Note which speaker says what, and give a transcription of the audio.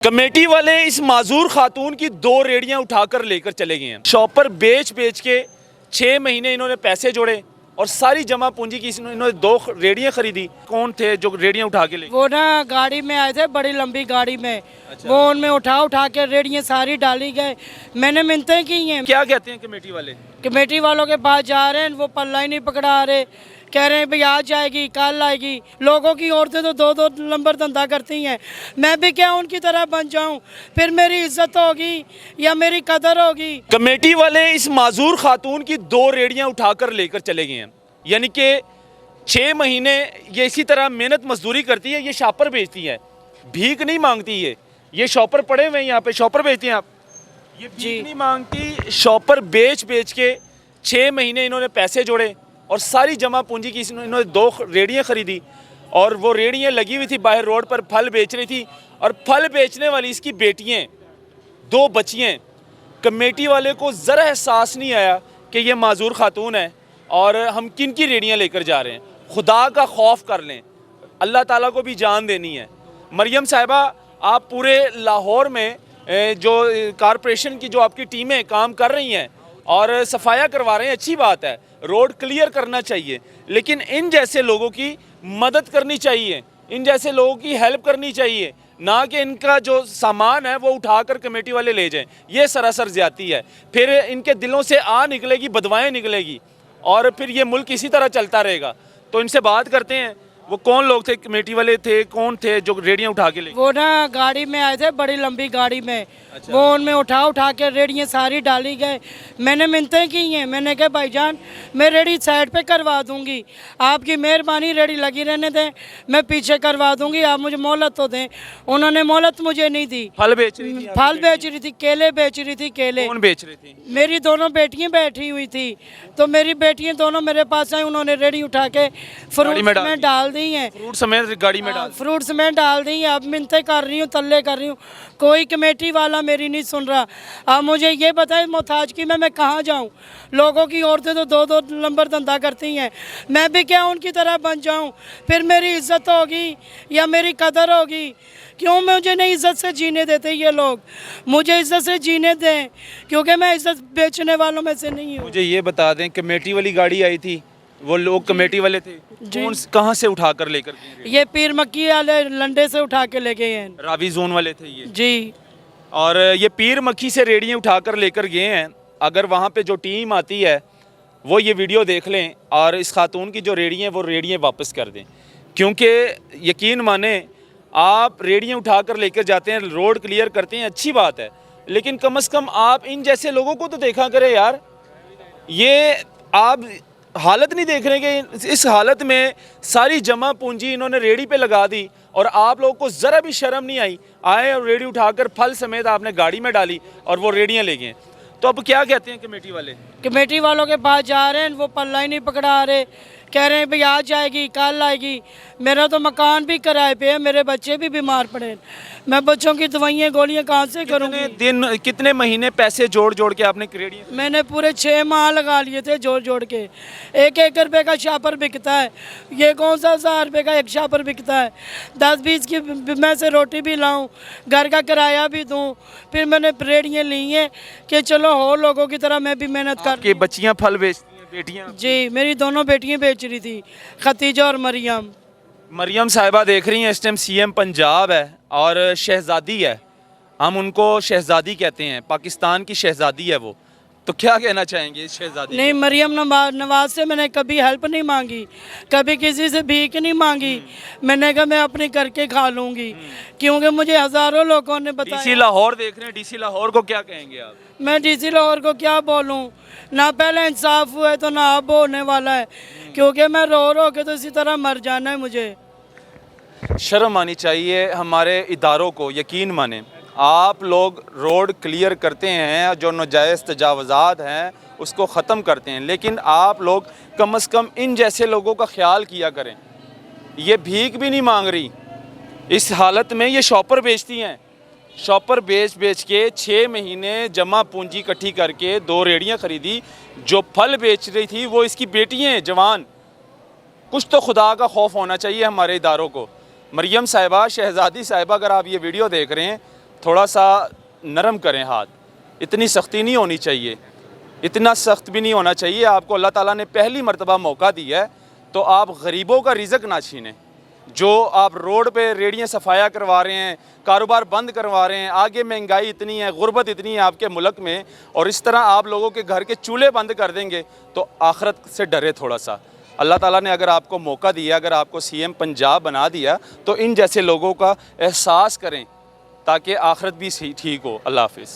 Speaker 1: Committee वाले इस माजूर खातून की 2 रेडियां उठाकर लेकर चले गए हैं। शॉपर बेच बेच के 6 महीने इन्होंने पैसे जोड़े और सारी जमा पूंजी की इन्होंने 2 रेडियां खरीदी। कौन थे जो रेडियां उठा के ले?
Speaker 2: वो ना गाड़ी में आए थे, बड़ी लंबी गाड़ी में।
Speaker 1: अच्छा।
Speaker 2: वो उनमें उठा के रेडियां सारी डाली गए। मैंने मिन्नतें की हैं।
Speaker 1: क्या कहते हैं कमेटी वाले?
Speaker 2: कमेटी वालों के पास जा रहे हैं, वो पल्ला ही नहीं पकड़ा रहे। कह रहे हैं भाई आज जाएगी कल आएगी। लोगों की औरतें तो 2-2 नंबर धंधा करती हैं। मैं भी क्या उनकी तरह बन जाऊं? फिर मेरी इज्जत होगी या मेरी कदर होगी?
Speaker 1: कमेटी वाले इस माजूर खातून की 2 रेडियां उठाकर लेकर चले गए हैं। यानी कि 6 महीने ये इसी तरह मेहनत मजदूरी करती है। ये शॉपर बेचती है, भीख नहीं मांगती। ये शॉपर पड़े हुए हैं यहाँ पे, शॉपर बेचती हैं आप। ये भीख नहीं मांगती, शॉपर बेच बेच के 6 महीने इन्होंने पैसे जोड़े और सारी जमा पूंजी की इन्होंने 2 रेडियां खरीदी। और वो रेडियां लगी हुई थी बाहर रोड पर, फल बेच रही थी। और फल बेचने वाली इसकी बेटियां, 2 बच्चियां। कमेटी वाले को ज़रा एहसास नहीं आया कि ये माजूर खातून है और हम किन की रेडियां लेकर जा रहे हैं। खुदा का खौफ कर लें, अल्लाह ताला को भी जान देनी है। मरियम साहिबा, आप पूरे लाहौर में जो कारपोरेशन की जो आपकी टीमें काम कर रही हैं और सफाया करवा रहे हैं, अच्छी बात है, रोड क्लियर करना चाहिए। लेकिन इन जैसे लोगों की मदद करनी चाहिए, इन जैसे लोगों की हेल्प करनी चाहिए, ना कि इनका जो सामान है वो उठाकर कमेटी वाले ले जाएं। ये सरासर ज़्यादती है। फिर इनके दिलों से निकलेगी, बदवाएं निकलेगी और फिर ये मुल्क इसी तरह चलता रहेगा। तो इनसे बात करते हैं, वो कौन लोग थे, कमेटी वाले थे, कौन थे जो रेडियां उठा के ले?
Speaker 2: वो ना गाड़ी में आए थे, बड़ी लंबी गाड़ी में।
Speaker 1: अच्छा।
Speaker 2: वो उनमें उठा के रेडियां सारी डाली गए। मैंने मिन्नतें की हैं। मैंने कहा भाईजान मैं रेडी साइड पे करवा दूंगी, आपकी मेहरबानी, रेडी लगी रहने दें, मैं पीछे करवा दूंगी, आप मुझे मोहलत तो दें। उन्होंने मोहलत मुझे नहीं दी।
Speaker 1: फल बेच रही थी?
Speaker 2: फल बेच रही थी, केले बेच रही थी। केले
Speaker 1: कौन बेच रही थी?
Speaker 2: मेरी दोनों बेटियां बैठी हुई थी, तो मेरी बेटियां दोनों मेरे पास आई। उन्होंने रेडी उठा के फ्रूट में डाल दी हैं।
Speaker 1: फ्रूट समेत गाड़ी में डाल?
Speaker 2: फ्रूट्स में डाल दी हैं। अब मिन्नतें कर रही हूँ, तल्ले कर रही हूँ, कोई कमेटी वाला मेरी नहीं सुन रहा। अब मुझे ये बताएं मोहताज की मैं कहाँ जाऊँ? लोगों की औरतें तो 2-2 नंबर धंधा करती हैं। मैं भी क्या उनकी तरह बन जाऊँ? फिर मेरी इज्जत होगी या मेरी कदर होगी? क्यों मुझे नहीं इज्जत से जीने देते ये लोग? मुझे इज्जत से जीने दें, क्योंकि मैं इज्जत बेचने वालों में से नहीं हूँ।
Speaker 1: मुझे ये बता दें, कमेटी वाली गाड़ी आई थी, वो लोग कमेटी वाले थे? कौन, कहाँ से उठा कर लेकर गए?
Speaker 2: ये पीर मक्की वाले लंडे से उठा के ले गए हैं।
Speaker 1: रावी जोन वाले थे ये?
Speaker 2: जी।
Speaker 1: और ये पीर मक्खी से रेडियां उठाकर लेकर गए हैं। अगर वहाँ पे जो टीम आती है वो ये वीडियो देख लें और इस खातून की जो रेडियां हैं वो रेडियां वापस कर दें। क्योंकि यकीन माने, आप रेडियां उठाकर लेकर जाते हैं, रोड क्लियर करते हैं, अच्छी बात है, लेकिन कम से कम आप इन जैसे लोगों को तो देखा करें यार। ये आप हालत नहीं देख रहे कि इस हालत में सारी जमा पूंजी इन्होंने रेडी पे लगा दी और आप लोगों को ज़रा भी शर्म नहीं आई। आए और रेडी उठाकर फल समेत आपने गाड़ी में डाली और वो रेडियां ले गए। तो अब क्या कहते हैं कमेटी वाले?
Speaker 2: कमेटी वालों के पास जा रहे हैं, वो पल्ला ही नहीं पकड़ा रहे। कह रहे हैं भाई आज जाएगी कल आएगी। मेरा तो मकान भी किराए पे है, मेरे बच्चे भी बीमार पड़े हैं। मैं बच्चों की दवाइयाँ गोलियाँ कहाँ से करूँगी?
Speaker 1: कितने महीने पैसे जोड़ जोड़ के आपने रेडियां?
Speaker 2: मैंने पूरे 6 माह लगा लिए थे जोड़ जोड़ के। 1-1 रुपये का शापर बिकता है, ये कौन सा 1000 रुपये का एक शापर बिकता है? 10-20 की मैं से रोटी भी लाऊं, घर का किराया भी दूं। फिर मैंने रेडियाँ ली हैं कि चलो हो लोगों की तरह मैं भी मेहनत कर।
Speaker 1: कि बच्चियाँ फल बेचती हैं, बेटियाँ?
Speaker 2: जी, मेरी दोनों बेटियाँ बेच रही थी, खतीजा और मरियम।
Speaker 1: मरियम साहिबा देख रही हैं, इस टाइम CM पंजाब है और शहजादी है, हम उनको शहजादी कहते हैं, पाकिस्तान की शहजादी है वो। तो क्या कहना चाहेंगे इस शहजादी?
Speaker 2: नहीं, मरियम नवाज से मैंने कभी हेल्प नहीं मांगी, कभी किसी से भीख नहीं मांगी। मैंने कहा मैं अपनी करके खा लूँगी, क्योंकि मुझे हज़ारों लोगों ने बताया।
Speaker 1: DC लाहौर देख रहे हैं, DC लाहौर को क्या कहेंगे आप?
Speaker 2: मैं DC लाहौर को क्या बोलूँ? ना पहले इंसाफ हुआ है तो ना अब होने वाला है, क्योंकि मैं रो के तो इसी तरह मर जाना है मुझे।
Speaker 1: शर्म आनी चाहिए हमारे इदारों को। यकीन माने, आप लोग रोड क्लियर करते हैं, जो नाजायज़ तजावज़ात हैं उसको ख़त्म करते हैं, लेकिन आप लोग कम से कम इन जैसे लोगों का ख्याल किया करें। ये भीख भी नहीं मांग रही, इस हालत में ये शॉपर बेचती हैं। शॉपर बेच बेच के 6 महीने जमा पूंजी इकट्ठी करके 2 रेडियां खरीदी। जो फल बेच रही थी वो इसकी बेटियाँ हैं जवान। कुछ तो खुदा का खौफ होना चाहिए हमारे इदारों को। मरियम साहिबा, शहजादी साहिबा, अगर आप ये वीडियो देख रहे हैं थोड़ा सा नरम करें हाथ, इतनी सख्ती नहीं होनी चाहिए, इतना सख्त भी नहीं होना चाहिए। आपको अल्लाह ताला ने पहली मर्तबा मौका दिया है तो आप गरीबों का रिज़्क ना छीनें। जो आप रोड पे रेड़ियाँ सफाया करवा रहे हैं, कारोबार बंद करवा रहे हैं, आगे महंगाई इतनी है, गुर्बत इतनी है आपके मुल्क में, और इस तरह आप लोगों के घर के चूल्हे बंद कर देंगे तो आखिरत से डरे थोड़ा सा। अल्लाह ताला ने अगर आपको मौका दिया, अगर आपको सीएम पंजाब बना दिया तो इन जैसे लोगों का एहसास करें ताकि आखिरत भी ठीक हो। अल्लाह हाफिज़।